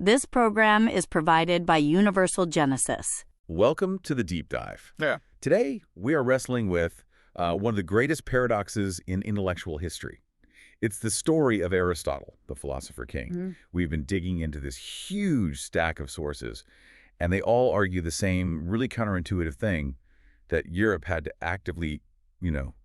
This program is provided by Universal Genesis. Welcome to the Deep Dive. Yeah. Today, we are wrestling with one of the greatest paradoxes in intellectual history. It's the story of Aristotle, the philosopher king. Mm-hmm. We've been digging into this huge stack of sources, and they all argue the same really counterintuitive thing, that Europe had to actively,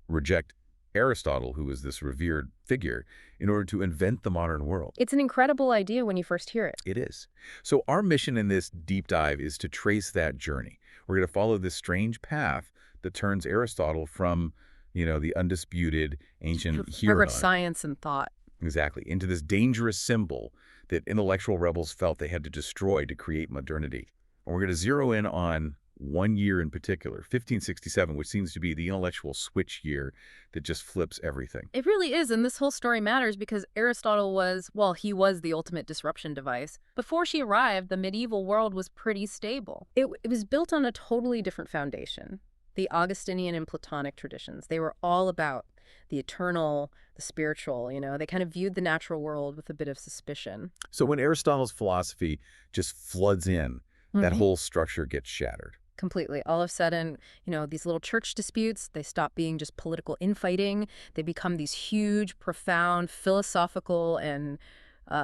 reject Aristotle, who was this revered figure, in order to invent the modern world. It's an incredible idea when you first hear it. It is. So our mission in this deep dive is to trace that journey. We're going to follow this strange path that turns Aristotle from, the undisputed ancient hero of science and thought. Exactly, into this dangerous symbol that intellectual rebels felt they had to destroy to create modernity. And we're going to zero in on one year in particular, 1567, which seems to be the intellectual switch year that just flips everything. It really is, and this whole story matters because Aristotle was the ultimate disruption device. Before she arrived, the medieval world was pretty stable. It was built on a totally different foundation. The Augustinian and Platonic traditions, they were all about the eternal, the spiritual, They kind of viewed the natural world with a bit of suspicion. So when Aristotle's philosophy just floods in, that whole structure gets shattered. Completely. All of a sudden, these little church disputes, they stop being just political infighting. They become these huge, profound, philosophical and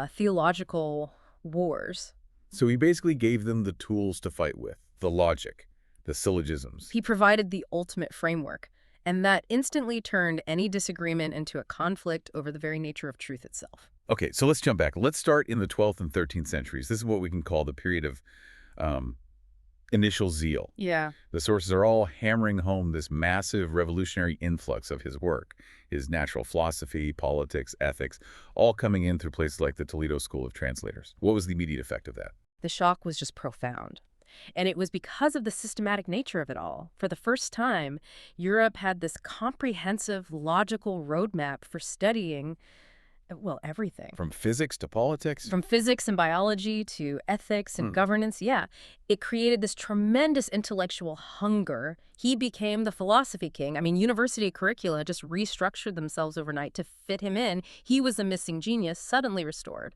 theological wars. So he basically gave them the tools to fight with, the logic, the syllogisms. He provided the ultimate framework, and that instantly turned any disagreement into a conflict over the very nature of truth itself. Okay, so let's jump back. Let's start in the 12th and 13th centuries. This is what we can call the period of initial zeal. Yeah. The sources are all hammering home this massive revolutionary influx of his work, his natural philosophy, politics, ethics, all coming in through places like the Toledo School of Translators. What was the immediate effect of that? The shock was just profound. And it was because of the systematic nature of it all. For the first time, Europe had this comprehensive, logical roadmap for studying everything. From physics to politics? From physics and biology to ethics and governance, yeah. It created this tremendous intellectual hunger. He became the philosophy king. University curricula just restructured themselves overnight to fit him in. He was a missing genius, suddenly restored.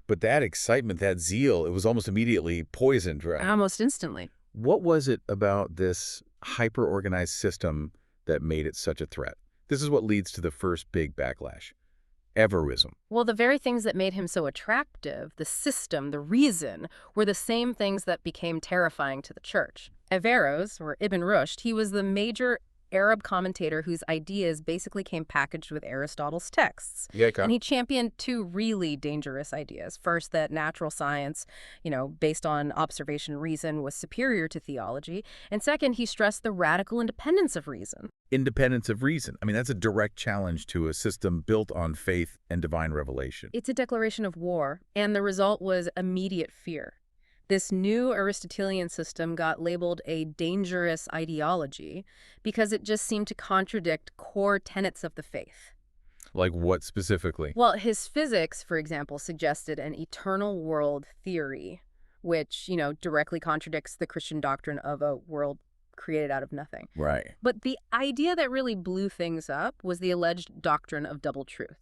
But that excitement, that zeal, it was almost immediately poisoned, right? Almost instantly. What was it about this hyper-organized system that made it such a threat? This is what leads to the first big backlash. Averroism. Well, the very things that made him so attractive, the system, the reason, were the same things that became terrifying to the church. Averroes, or Ibn Rushd, he was the major Arab commentator whose ideas basically came packaged with Aristotle's texts. Yeah, okay. And he championed two really dangerous ideas. First, that natural science, based on observation reason, was superior to theology. And second, he stressed the radical independence of reason. Independence of reason. That's a direct challenge to a system built on faith and divine revelation. It's a declaration of war, and the result was immediate fear. This new Aristotelian system got labeled a dangerous ideology because it just seemed to contradict core tenets of the faith. Like what specifically? Well, his physics, for example, suggested an eternal world theory, which, directly contradicts the Christian doctrine of a world created out of nothing. Right. But the idea that really blew things up was the alleged doctrine of double truth.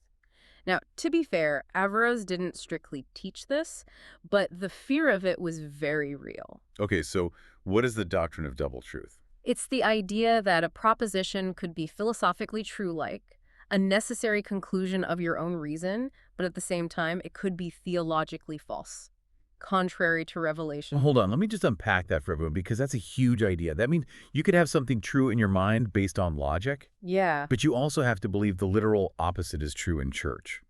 Now, to be fair, Averroes didn't strictly teach this, but the fear of it was very real. Okay, so what is the doctrine of double truth? It's the idea that a proposition could be philosophically true-like, a necessary conclusion of your own reason, but at the same time, it could be theologically false, contrary to revelation. Well, hold on, let me just unpack that for everyone, because that's a huge idea. That means you could have something true in your mind based on logic. Yeah. But you also have to believe the literal opposite is true in church.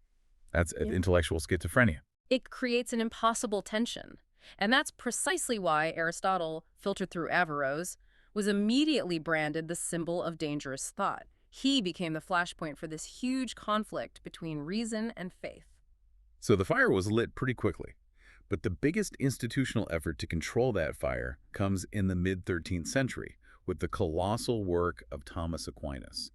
That's intellectual schizophrenia. It creates an impossible tension. And that's precisely why Aristotle, filtered through Averroes, was immediately branded the symbol of dangerous thought. He became the flashpoint for this huge conflict between reason and faith. So the fire was lit pretty quickly. But the biggest institutional effort to control that fire comes in the mid-13th century with the colossal work of Thomas Aquinas.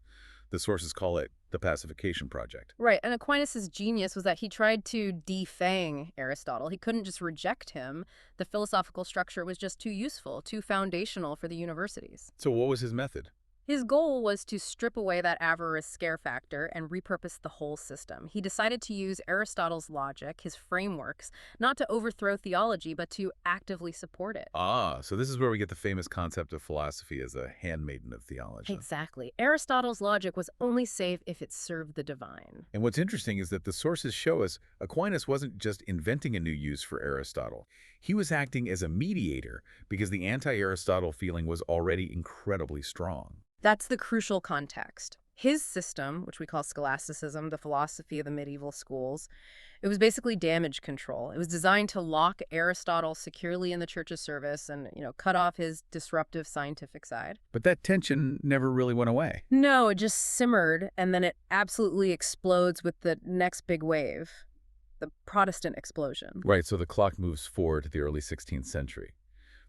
The sources call it the Pacification Project. Right, and Aquinas' genius was that he tried to defang Aristotle. He couldn't just reject him. The philosophical structure was just too useful, too foundational for the universities. So what was his method? His goal was to strip away that avarice scare factor and repurpose the whole system. He decided to use Aristotle's logic, his frameworks, not to overthrow theology, but to actively support it. Ah, so this is where we get the famous concept of philosophy as a handmaiden of theology. Exactly. Aristotle's logic was only safe if it served the divine. And what's interesting is that the sources show us Aquinas wasn't just inventing a new use for Aristotle. He was acting as a mediator because the anti-Aristotle feeling was already incredibly strong. That's the crucial context. His system, which we call scholasticism, the philosophy of the medieval schools, it was basically damage control. It was designed to lock Aristotle securely in the church's service and, cut off his disruptive scientific side. But that tension never really went away. No, it just simmered, and then it absolutely explodes with the next big wave, the Protestant explosion. Right, so the clock moves forward to the early 16th century.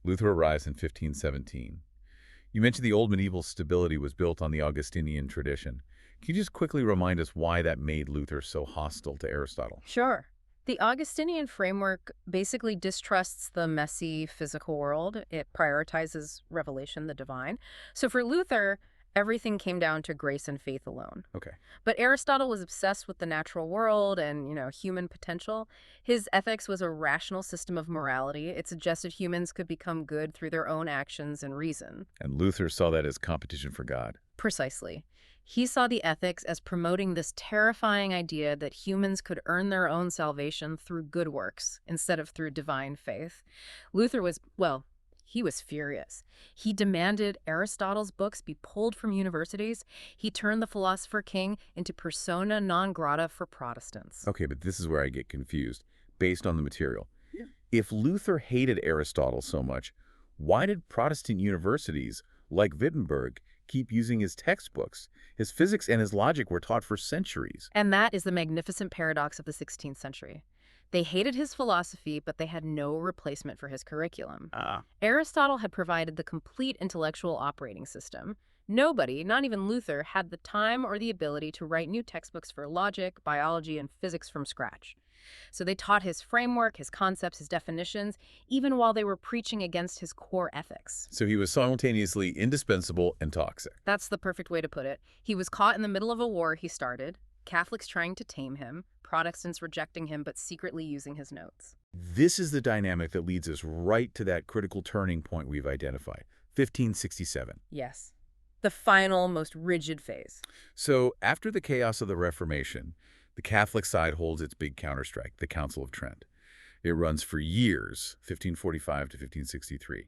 Luther arrives in 1517. You mentioned the old medieval stability was built on the Augustinian tradition. Can you just quickly remind us why that made Luther so hostile to Aristotle? Sure. The Augustinian framework basically distrusts the messy physical world. It prioritizes revelation, the divine. So for Luther, everything came down to grace and faith alone. Okay. But Aristotle was obsessed with the natural world and, human potential. His ethics was a rational system of morality. It suggested humans could become good through their own actions and reason. And Luther saw that as competition for God. Precisely. He saw the ethics as promoting this terrifying idea that humans could earn their own salvation through good works instead of through divine faith. Luther was, he was furious. He demanded Aristotle's books be pulled from universities. He turned the philosopher king into persona non grata for Protestants. Okay, but this is where I get confused, based on the material. Yeah. If Luther hated Aristotle so much, why did Protestant universities, like Wittenberg, keep using his textbooks? His physics and his logic were taught for centuries. And that is the magnificent paradox of the 16th century. They hated his philosophy, but they had no replacement for his curriculum. Aristotle had provided the complete intellectual operating system. Nobody, not even Luther, had the time or the ability to write new textbooks for logic, biology, and physics from scratch. So they taught his framework, his concepts, his definitions, even while they were preaching against his core ethics. So he was simultaneously indispensable and toxic. That's the perfect way to put it. He was caught in the middle of a war he started, Catholics trying to tame him, Protestants rejecting him but secretly using his notes. This is the dynamic that leads us right to that critical turning point we've identified, 1567. Yes. The final, most rigid phase. So after the chaos of the Reformation, the Catholic side holds its big counterstrike, the Council of Trent. It runs for years, 1545 to 1563.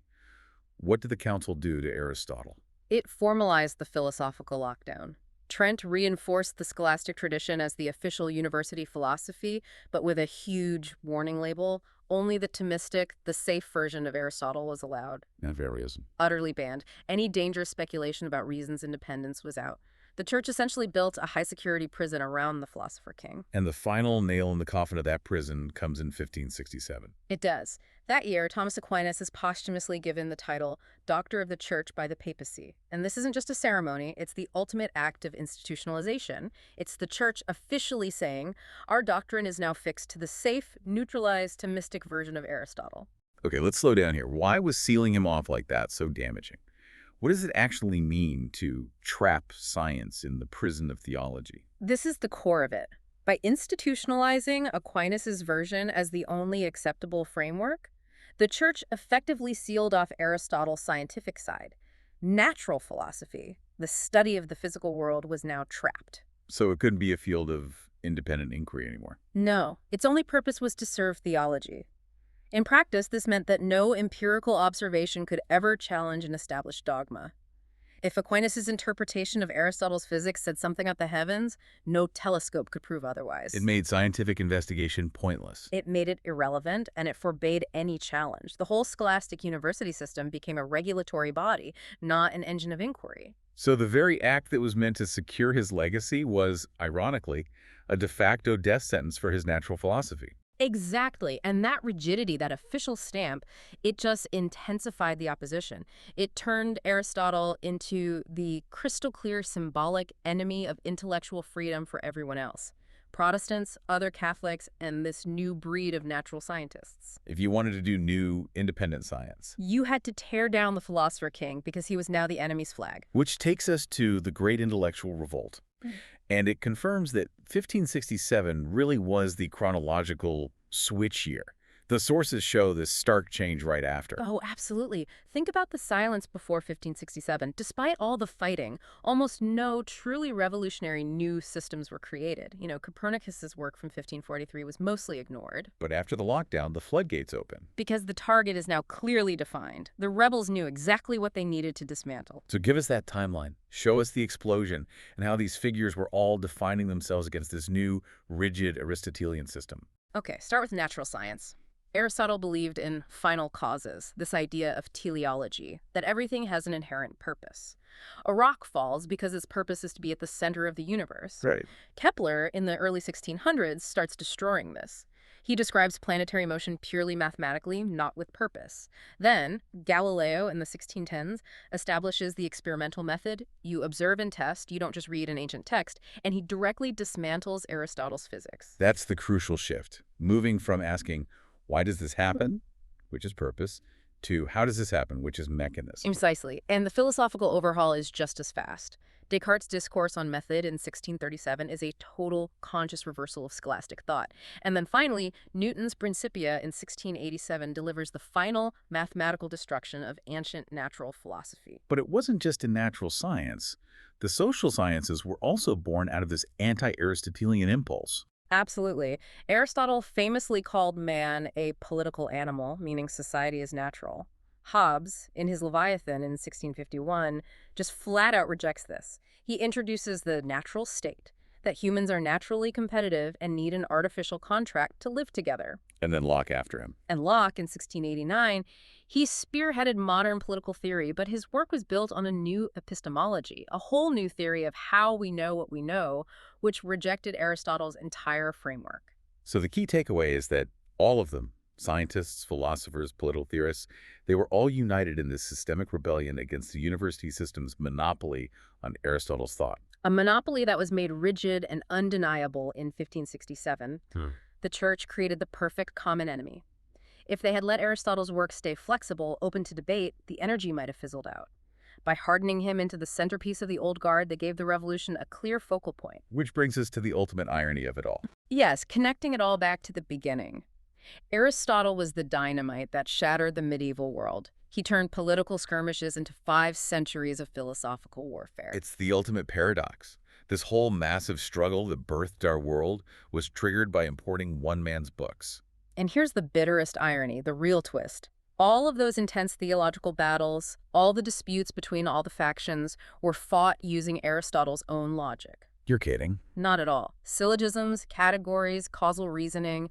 What did the council do to Aristotle? It formalized the philosophical lockdown. Trent reinforced the scholastic tradition as the official university philosophy, but with a huge warning label. Only the Thomistic, the safe version of Aristotle was allowed. Navarism. Utterly banned. Any dangerous speculation about reason's independence was out. The church essentially built a high-security prison around the philosopher king. And the final nail in the coffin of that prison comes in 1567. It does. That year, Thomas Aquinas is posthumously given the title Doctor of the Church by the Papacy. And this isn't just a ceremony, it's the ultimate act of institutionalization. It's the church officially saying, our doctrine is now fixed to the safe, neutralized, Thomistic version of Aristotle. Okay, let's slow down here. Why was sealing him off like that so damaging? What does it actually mean to trap science in the prison of theology? This is the core of it. By institutionalizing Aquinas' version as the only acceptable framework, the church effectively sealed off Aristotle's scientific side. Natural philosophy, the study of the physical world, was now trapped. So it couldn't be a field of independent inquiry anymore. No, its only purpose was to serve theology. In practice, this meant that no empirical observation could ever challenge an established dogma. If Aquinas' interpretation of Aristotle's physics said something about the heavens, no telescope could prove otherwise. It made scientific investigation pointless. It made it irrelevant, and it forbade any challenge. The whole scholastic university system became a regulatory body, not an engine of inquiry. So the very act that was meant to secure his legacy was, ironically, a de facto death sentence for his natural philosophy. Exactly. And that rigidity, that official stamp, it just intensified the opposition. It turned Aristotle into the crystal clear symbolic enemy of intellectual freedom for everyone else. Protestants, other Catholics, and this new breed of natural scientists. If you wanted to do new independent science. You had to tear down the philosopher king because he was now the enemy's flag. Which takes us to the Great Intellectual Revolt. And it confirms that 1567 really was the chronological switch year. The sources show this stark change right after. Oh, absolutely. Think about the silence before 1567. Despite all the fighting, almost no truly revolutionary new systems were created. Copernicus's work from 1543 was mostly ignored. But after the lockdown, the floodgates open. Because the target is now clearly defined. The rebels knew exactly what they needed to dismantle. So give us that timeline. Show us the explosion and how these figures were all defining themselves against this new, rigid Aristotelian system. Okay, start with natural science. Aristotle believed in final causes, this idea of teleology, that everything has an inherent purpose. A rock falls because its purpose is to be at the center of the universe. Right. Kepler, in the early 1600s, starts destroying this. He describes planetary motion purely mathematically, not with purpose. Then, Galileo, in the 1610s, establishes the experimental method. You observe and test, you don't just read an ancient text, and he directly dismantles Aristotle's physics. That's the crucial shift, moving from asking, why does this happen, which is purpose, to how does this happen, which is mechanism. Precisely. And the philosophical overhaul is just as fast. Descartes' discourse on method in 1637 is a total conscious reversal of scholastic thought. And then finally, Newton's Principia in 1687 delivers the final mathematical destruction of ancient natural philosophy. But it wasn't just in natural science. The social sciences were also born out of this anti-Aristotelian impulse. Absolutely. Aristotle famously called man a political animal, meaning society is natural. Hobbes, in his Leviathan in 1651, just flat out rejects this. He introduces the natural state, that humans are naturally competitive and need an artificial contract to live together. And then Locke after him. And Locke, in 1689, he spearheaded modern political theory, but his work was built on a new epistemology, a whole new theory of how we know what we know, which rejected Aristotle's entire framework. So the key takeaway is that all of them, scientists, philosophers, political theorists, they were all united in this systemic rebellion against the university system's monopoly on Aristotle's thought. A monopoly that was made rigid and undeniable in 1567. The church created the perfect common enemy. If they had let Aristotle's work stay flexible, open to debate, the energy might have fizzled out. By hardening him into the centerpiece of the old guard, they gave the revolution a clear focal point. Which brings us to the ultimate irony of it all. Yes, connecting it all back to the beginning. Aristotle was the dynamite that shattered the medieval world. He turned political skirmishes into 5 centuries of philosophical warfare. It's the ultimate paradox. This whole massive struggle that birthed our world was triggered by importing one man's books. And here's the bitterest irony, the real twist. All of those intense theological battles, all the disputes between all the factions, were fought using Aristotle's own logic. You're kidding. Not at all. Syllogisms, categories, causal reasoning,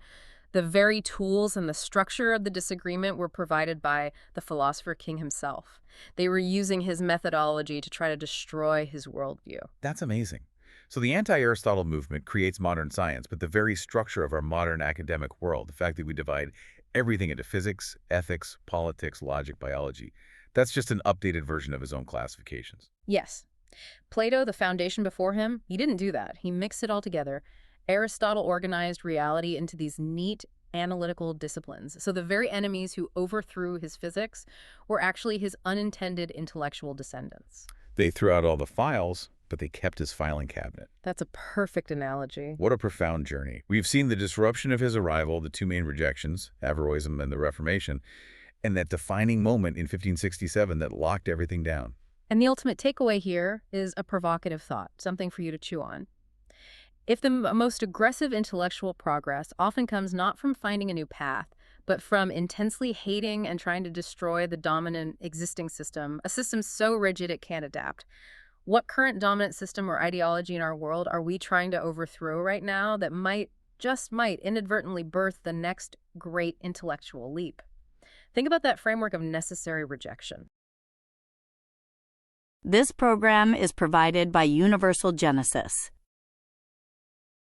the very tools and the structure of the disagreement were provided by the philosopher king himself. They were using his methodology to try to destroy his worldview. That's amazing. So the anti-Aristotle movement creates modern science, but the very structure of our modern academic world, the fact that we divide everything into physics, ethics, politics, logic, biology, that's just an updated version of his own classifications. Yes. Plato, the foundation before him, he didn't do that. He mixed it all together. Aristotle organized reality into these neat analytical disciplines. So the very enemies who overthrew his physics were actually his unintended intellectual descendants. They threw out all the files, but they kept his filing cabinet. That's a perfect analogy. What a profound journey. We've seen the disruption of his arrival, the 2 main rejections, Averroism and the Reformation, and that defining moment in 1567 that locked everything down. And the ultimate takeaway here is a provocative thought, something for you to chew on. If the most aggressive intellectual progress often comes not from finding a new path, but from intensely hating and trying to destroy the dominant existing system, a system so rigid it can't adapt, what current dominant system or ideology in our world are we trying to overthrow right now that might, just might, inadvertently birth the next great intellectual leap? Think about that framework of necessary rejection. This program is provided by Universal Genesis.